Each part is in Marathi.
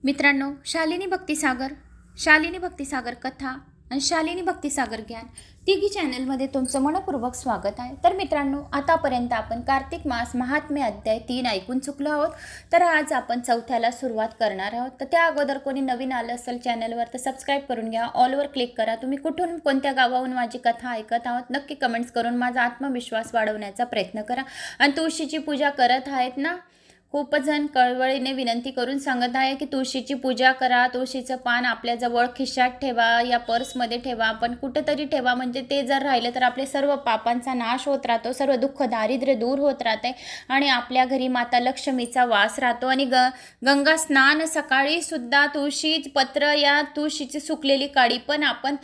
मित्रांनो, शालिनी भक्तिसागर कथा आणि शालिनी भक्तिसागर ज्ञान तिघी चॅनलमध्ये तुमचं मनपूर्वक स्वागत आहे। तर मित्रांनो, आतापर्यंत आपण कार्तिक मास महात्म्य अध्याय 3 ऐकून चुकलो आहोत। तर आज आपण चौथ्याला सुरुवात करणार आहोत। तर त्या अगोदर कोणी नवीन आलं असेल चॅनलवर तर सबस्क्राइब करून घ्या, ऑलवर क्लिक करा। तुम्ही कुठून कोणत्या गावाहून माझी कथा ऐकत आहात नक्की कमेंट्स करून माझा आत्मविश्वास वाढवण्याचा प्रयत्न करा। आणि तुळशीची पूजा करत आहेत ना, खूप जण कळवळीने विनंती करून सांगत आहे की तुळशीची पूजा करा, तुळशीचं पान आपल्या जवळ खिशात ठेवा या पर्समध्ये ठेवा, पण कुठेतरी ठेवा, म्हणजे ते जर राहिलं तर आपले सर्व पापांचा नाश होत राहतो, सर्व दुःख दारिद्र्य दूर होत राहते आणि आपल्या घरी माता लक्ष्मीचा वास राहतो। आणि गंगा स्नान सकाळी सुद्धा तुळशी पत्र या तुळशीची सुकलेली काडी पण आपण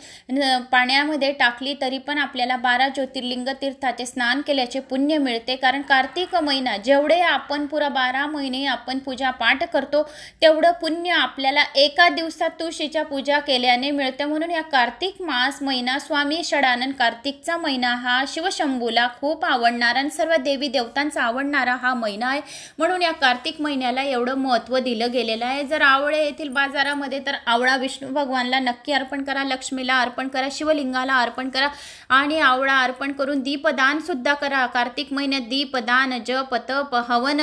पाण्यामध्ये टाकली तरी पण आपल्याला 12 ज्योतिर्लिंग तीर्थाचे स्नान केल्याचे पुण्य मिळते। कारण कार्तिक महिना जेवढे आपण पुरा 12 महिने आपण पूजा पाठ करतो तेवढं पुण्य आपल्याला एका दिवसात तुळशीच्या पूजा केल्याने मिळते। म्हणून या कार्तिक मास महिना स्वामी षडानन कार्तिकचा महिना हा शिवशंभूला खूप आवडणारा आणि सर्व देवी देवतांचा आवडणारा हा महिना आहे। म्हणून या कार्तिक महिन्याला एवढं महत्त्व दिलं गेलेलं आहे। जर आवळे येथील बाजारामध्ये तर आवळा विष्णू भगवानला नक्की अर्पण करा, लक्ष्मीला अर्पण करा, शिवलिंगाला अर्पण करा आणि आवळा अर्पण करून दीपदान सुद्धा करा। कार्तिक महिन्यात दीपदान, जप, तप, हवन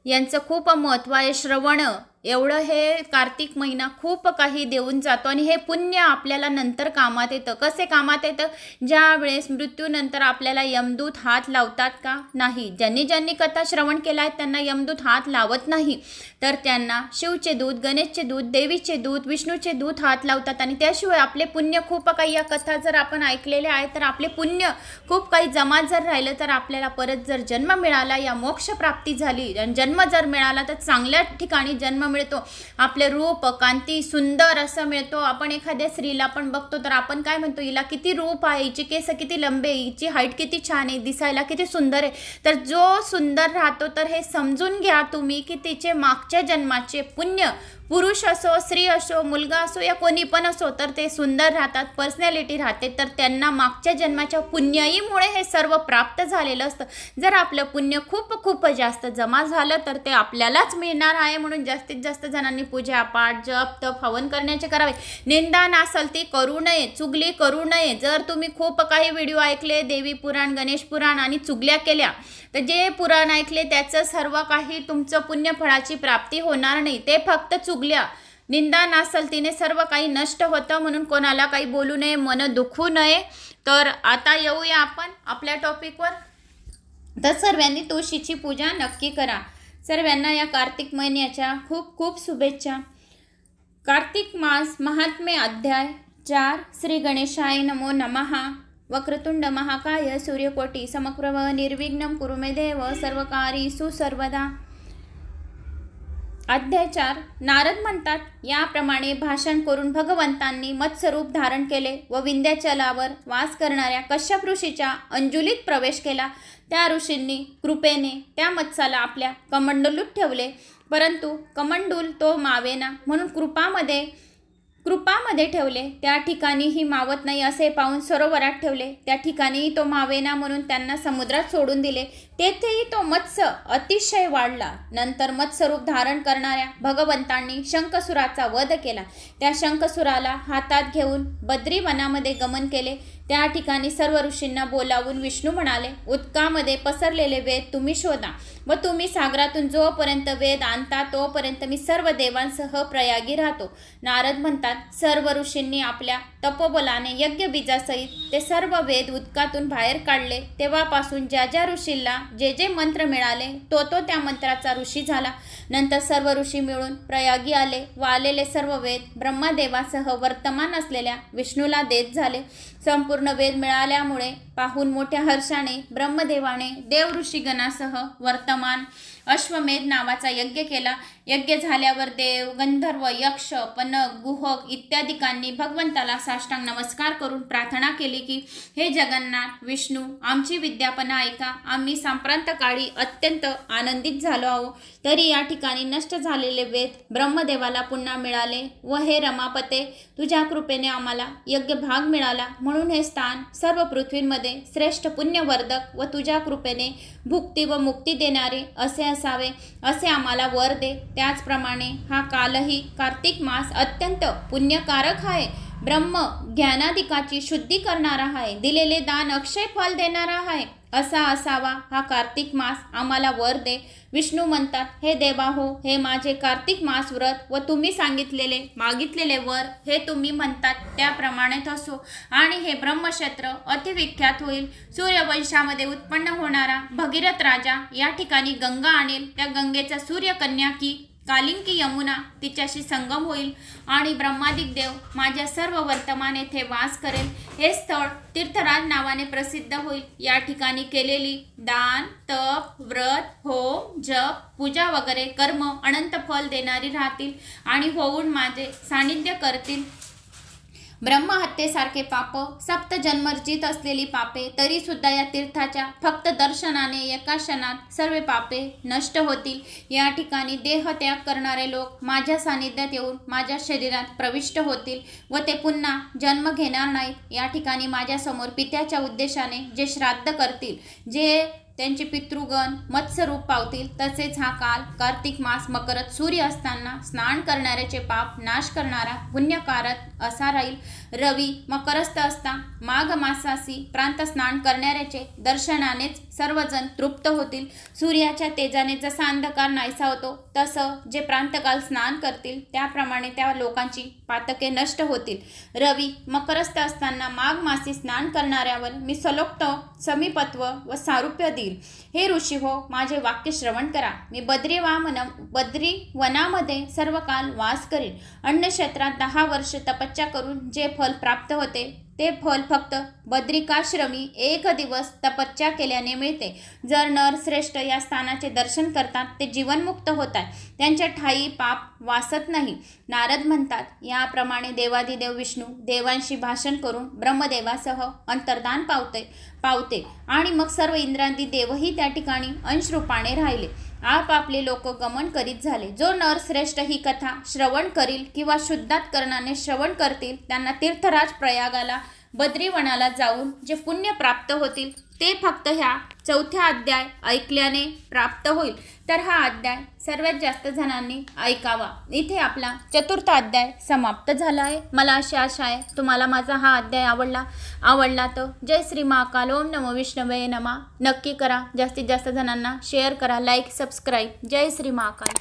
यांचं खूप महत्त्व आहे। श्रवण एवढं हे कार्तिक महिना खूप काही देऊन जातो आणि हे पुण्य आपल्याला नंतर कामात येतं। कसे कामात येतं? ज्या वेळेस मृत्यूनंतर आपल्याला यमदूत हात लावतात का? नाही। ज्यांनी कथा श्रवण केला आहे त्यांना यमदूत हात लावत नाही, तर त्यांना शिवचे दूत, गणेशचे दूत, देवीचे दूत, विष्णूचे दूत हात लावतात। आणि त्याशिवाय आपले पुण्य खूप काही, या कथा जर आपण ऐकलेल्या आहेत तर आपले पुण्य खूप काही जमा जर राहिलं तर आपल्याला परत जर जन्म मिळाला या मोक्ष प्राप्ती झाली आणि जन्म जर मिळाला तर चांगल्या ठिकाणी जन्म मिळतो, आपले रूप कांती सुंदर असं मिळतो। आपण एखाद्या स्त्रीला पण बघतो तर आपण काय म्हणतो, हिला किती रूप आहे, हिची केस किती लंबे, हिची हाईट किती छान आहे, दिसायला किती सुंदर आहे। तर जो सुंदर राहतो तर हे समजून घ्या तुम्ही की तिचे मागच्या जन्माचे पुण्य, पुरुष असो, स्त्री असो, मुलगा असो या कोणी पण असो, तर ते सुंदर राहतात, पर्सनॅलिटी राहते, तर त्यांना मागच्या जन्माच्या पुण्याईमुळे हे सर्व प्राप्त झालेलं असतं। जर आपलं पुण्य खूप जास्त जमा झालं तर ते आपल्यालाच मिळणार आहे। म्हणून जास्तीत जास्त जणांनी पूजा पाठ, जप, तप, हवन करण्याचे करावे। निंदा नासलती करू नये, चुगली करू नये। जर तुम्ही खूप काही व्हिडिओ ऐकले, देवी पुराण, गणेश पुराण आणि चुगल्या केल्या, तर जे पुराण ऐकले त्याचं सर्व काही तुमचं पुण्यफळाची प्राप्ती होणार नाही, ते फक्त चुगल्या, निंदा नासलतीने सर्व काही नष्ट होतं। म्हणून कोणाला काही बोलू नये, मन दुखू नये। तर आता येऊया आपण आपल्या टॉपिकवर। तर सर्वांनी तुळशीची पूजा नक्की करा। सर्वांना या कार्तिक महिन्याच्या खूप शुभेच्छा। कार्तिक मास महात्म्य अध्याय 4। श्री गणेशाय नमो नमः। वक्रतुंड महाकाय सूर्यकोटी समप्रभ निर्विघ्नं कुरु मे देव सर्वकार्येषु सर्वदा। अध्याय 4। नारद म्हणतात, याप्रमाणे भाषण करून भगवंतांनी मत्स्यरूप धारण केले व विंध्याचलावर वास करणाऱ्या कश्यप ऋषीच्या अंजुलीत प्रवेश केला। त्या ऋषींनी कृपेने त्या मत्स्याला आपल्या कमंडलूत ठेवले, परंतु कमंडूल तो मावेना, म्हणून कृपामध्ये ठेवले। त्या ठिकाणीही मावत नाही असे पाहून सरोवरात ठेवले, त्या ठिकाणीही तो मावेना, म्हणून त्यांना समुद्रात सोडून दिले। तेथेही तो मत्स्य अतिशय वाढला। नंतर मत्स्यरूप धारण करणाऱ्या भगवंतांनी शंखसुराचा वध केला। त्या शंखसुराला हातात घेऊन बद्री वनामध्ये गमन केले। त्या ठिकाणी सर्व ऋषींना बोलावून विष्णू म्हणाले, उदकामध्ये पसरलेले वेद तुम्ही शोधा व तुम्ही सागरातून जोपर्यंत वेद आणता तोपर्यंत मी सर्व देवांसह प्रयागी राहतो। नारद म्हणतात, सर्व ऋषींनी आपल्या तपोबलाने यज्ञ बीजासहित ते सर्व वेद उदकातून बाहेर काढले। तेव्हापासून ज्या ऋषीला जे मंत्र मिळाले तो त्या मंत्राचा ऋषी झाला। नंतर सर्व ऋषी मिळून प्रयागी आले व आलेले सर्व वेद ब्रह्मदेवासह वर्तमान असलेल्या विष्णूला देत झाले। संपूर्ण वेद मिळाल्यामुळे पाहून मोठ्या हर्षाने ब्रह्मदेवाने देव ऋषीगणासह वर्तमान अश्वमेध नावाचा यज्ञ केला। यज्ञ झाल्यावर देव, गंधर्व, यक्ष, पनक, गुहक इत्यादिकांनी भगवंताला साष्टांग नमस्कार करून प्रार्थना केली की, हे जगन्नाथ विष्णू, आमची विद्यापना ऐका। आम्ही सांप्रांत काळी अत्यंत आनंदित झालो आहोत, तरी या ठिकाणी नष्ट झालेले वेद ब्रह्मदेवाला पुन्हा मिळाले व हे रमापते, तुझ्या कृपेने आम्हाला यज्ञ भाग मिळाला, म्हणून हे स्थान सर्व पृथ्वींमध्ये श्रेष्ठ पुण्यवर्धक व तुझ्या कृपेने भुक्ती व मुक्ती देणारे असे असावे असे आम्हाला वर दे। त्याचप्रमाणे हा कालही कार्तिक मास अत्यंत पुण्यकारक आहे, ब्रह्म ज्ञानाधिकाची शुद्धी करणारा आहे, दिलेले दान अक्षय फल देणारा आहे असा असावा हा कार्तिक मास आम्हाला वर दे। विष्णू म्हणतात, हे देवा हो, हे माझे कार्तिक मास व्रत व तुम्ही सांगितलेले मागितलेले वर हे तुम्ही म्हणतात त्याप्रमाणेच असो आणि हे ब्रह्मक्षेत्र अतिविख्यात होईल। सूर्यवंशामध्ये उत्पन्न होणारा भगीरथ राजा या ठिकाणी गंगा आणेल, त्या गंगेचा सूर्यकन्या की कालिंकी यमुना तिच्याशी संगम होईल आणि ब्रह्मादिक देव माझ्या सर्व वर्तमान येथे वास करेल। हे स्थळ तीर्थराज नावाने प्रसिद्ध होईल। या ठिकाणी केलेली दान, तप, व्रत, होम, जप, पूजा वगैरे कर्म अनंत फल देणारी राहतील आणि होऊन माझे सानिध्य करतील। ब्रह्महत्येसारखे पाप, सप्त जन्मर्जित असलेली पापे तरी सुद्धा या तीर्थाच्या फक्त दर्शनाने एका क्षणात सर्व पापे नष्ट होतील। या ठिकाणी देहत्याग करणारे लोक माझ्या सानिध्यात येऊन माझ्या शरीरात प्रविष्ट होतील व ते पुन्हा जन्म घेणार नाहीत। या ठिकाणी माझ्यासमोर पित्याच्या उद्देशाने जे श्राद्ध करतील, जे त्यांचे पितृगण मत्स्यरूप पावतील, तसेच हा काल कार्तिक मास मकरात सूर्य असताना स्नान करणाऱ्याचे पाप नाश करणारा पुण्यकारक असा राहील। रवी मकरस्थ असता माघ मासासी प्रांत स्नान करणाऱ्याचे दर्शनानेच सर्वजण तृप्त होतील। सूर्याच्या तेजाने जसा अंधकार नाहीसा होतो तसं जे प्रांतकाल स्नान करतील त्याप्रमाणे त्या लोकांची पातके नष्ट होतील। रवी मकरस्थ असताना माघ मासी स्नान करणाऱ्यावर मी सलोक्त समीपत्व व सारूप्य देईल। हे ऋषी हो, माझे वाक्य श्रवण करा। मी बद्री वनामध्ये सर्व काल वास करीन। अन्न क्षेत्रात 10 वर्ष तपस्या करून जे फल प्राप्त होते ते फल फक्त बद्रिकाश्रमी 1 दिवस तपस्या केल्याने मिळते। जर नर श्रेष्ठ या स्थानाचे दर्शन करतात ते जीवनमुक्त होतात, त्यांच्या ठायी पाप वासत नाही। नारद म्हणतात, याप्रमाणे देवादिदेव विष्णू देवांशी भाषण करून ब्रह्मदेवासह अंतर्धान पावते आणि मग सर्व इंद्रादी देवही त्या ठिकाणी अंशरूपाने राहिले। आपापले लोक गमन करीत झाले। जो नर श्रेष्ठ ही कथा श्रवण करील किंवा शुद्धात्करणाने श्रवण करतील त्यांना तीर्थराज प्रयागाला बद्रीवनाला जाऊन जे पुण्य प्राप्त होतील ते फक्त ह्या 4था अध्याय ऐकल्याने प्राप्त होईल। तर हा अध्याय सर्वात जास्त जणांनी ऐकावा। इथे आपला 4था अध्याय समाप्त झाला आहे। मला अशी आशा आहे तुम्हाला माझा हा अध्याय आवडला तर जय श्री महाकाल, ओम नमो विष्णवे नमः नक्की करा। जास्तीत जास्त जणांना शेअर करा, लाईक, सबस्क्राईब। जय श्री महाकाल।